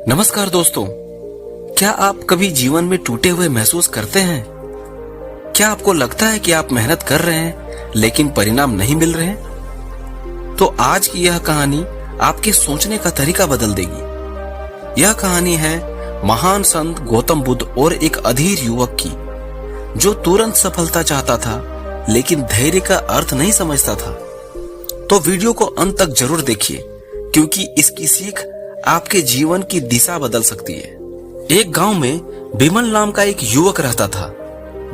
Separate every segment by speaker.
Speaker 1: नमस्कार दोस्तों, क्या आप कभी जीवन में टूटे हुए महसूस करते हैं? क्या आपको लगता है कि आप मेहनत कर रहे हैं लेकिन परिणाम नहीं मिल रहे हैं? तो आज की यह कहानी आपके सोचने का तरीका बदल देगी। यह कहानी है महान संत गौतम बुद्ध और एक अधीर युवक की, जो तुरंत सफलता चाहता था लेकिन धैर्य का अर्थ नहीं समझता था। तो वीडियो को अंत तक जरूर देखिए, क्योंकि इसकी सीख आपके जीवन की दिशा बदल सकती है। एक गांव में बिमल नाम का एक युवक रहता था।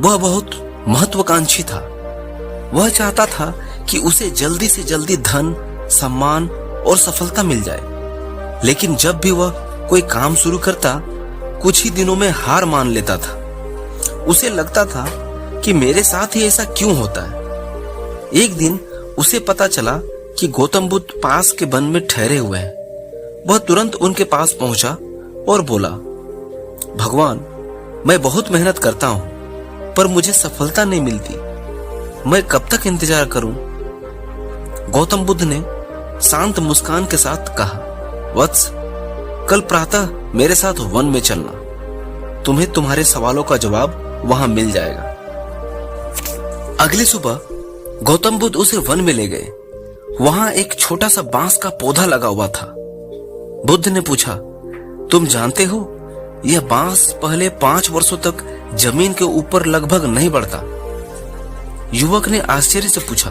Speaker 1: वह बहुत महत्वाकांक्षी था। वह चाहता था कि उसे जल्दी से जल्दी धन, सम्मान और सफलता मिल जाए। लेकिन जब भी वह कोई काम शुरू करता, कुछ ही दिनों में हार मान लेता था। उसे लगता था कि मेरे साथ ही ऐसा क्यों होता है। एक दिन उसे पता चला कि गौतम बुद्ध पास के वन में ठहरे हुए हैं। वह तुरंत उनके पास पहुंचा और बोला, भगवान, मैं बहुत मेहनत करता हूं, पर मुझे सफलता नहीं मिलती। मैं कब तक इंतजार करूं? गौतम बुद्ध ने शांत मुस्कान के साथ कहा, वत्स, कल प्रातः मेरे साथ वन में चलना। तुम्हें तुम्हारे सवालों का जवाब वहां मिल जाएगा। अगली सुबह गौतम बुद्ध उसे वन में ले गए। वहां एक छोटा सा बांस का पौधा लगा हुआ था। बुद्ध ने पूछा, तुम जानते हो, यह बांस पहले 5 वर्षों तक जमीन के ऊपर लगभग नहीं बढ़ता। युवक ने आश्चर्य से पूछा,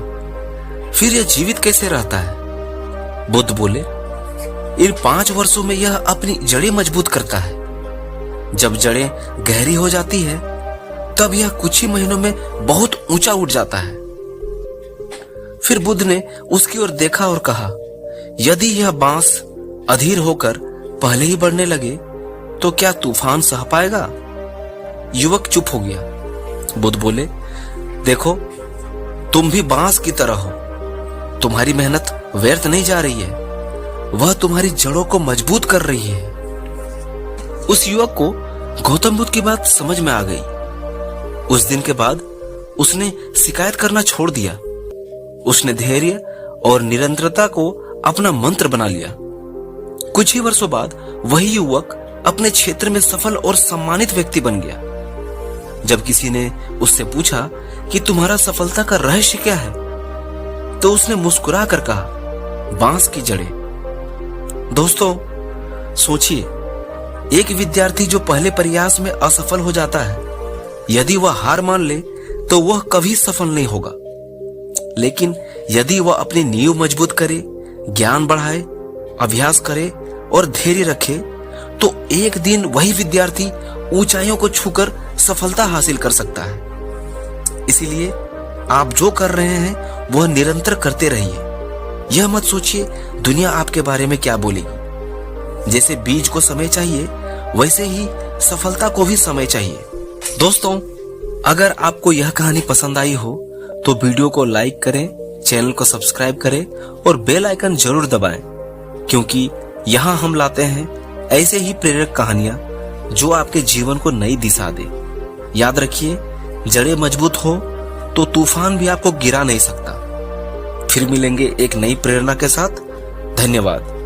Speaker 1: फिर यह जीवित कैसे रहता है? बुद्ध बोले, इन 5 वर्षों में यह अपनी जड़ें मजबूत करता है। जब जड़ें गहरी हो जाती है, तब यह कुछ ही महीनों में बहुत ऊंचा उठ जाता है। फिर बुद्ध ने उसकी ओर देखा और कहा, यदि यह बांस अधीर होकर पहले ही बढ़ने लगे तो क्या तूफान सह पाएगा? युवक चुप हो गया। बुद्ध बोले, देखो, तुम भी बांस की तरह हो। तुम्हारी मेहनत व्यर्थ नहीं जा रही है, वह तुम्हारी जड़ों को मजबूत कर रही है। उस युवक को गौतम बुद्ध की बात समझ में आ गई। उस दिन के बाद उसने शिकायत करना छोड़ दिया। उसने धैर्य और निरंतरता को अपना मंत्र बना लिया। कुछ ही वर्षों बाद वही युवक अपने क्षेत्र में सफल और सम्मानित व्यक्ति बन गया। जब किसी ने उससे पूछा कि तुम्हारा सफलता का रहस्य क्या है, तो उसने मुस्कुरा कर कहा, बांस की जड़ें। दोस्तों, सोचिए, एक विद्यार्थी जो पहले प्रयास में असफल हो जाता है, यदि वह हार मान ले तो वह कभी सफल नहीं होगा। लेकिन यदि वह अपनी नींव मजबूत करे, ज्ञान बढ़ाए, अभ्यास करे और धैर्य रखे, तो एक दिन वही विद्यार्थी ऊंचाइयों को छूकर सफलता हासिल कर सकता है। इसीलिए आप जो कर रहे हैं वह निरंतर करते रहिए। यह मत सोचिए दुनिया आपके बारे में क्या बोलेगी। जैसे बीज को समय चाहिए, वैसे ही सफलता को भी समय चाहिए। दोस्तों, अगर आपको यह कहानी पसंद आई हो तो वीडियो को लाइक करें, चैनल को सब्सक्राइब करें और बेल आइकन जरूर दबाएं, क्योंकि यहाँ हम लाते हैं ऐसे ही प्रेरक कहानियां जो आपके जीवन को नई दिशा दे। याद रखिए, जड़ें मजबूत हो तो तूफान भी आपको गिरा नहीं सकता। फिर मिलेंगे एक नई प्रेरणा के साथ। धन्यवाद।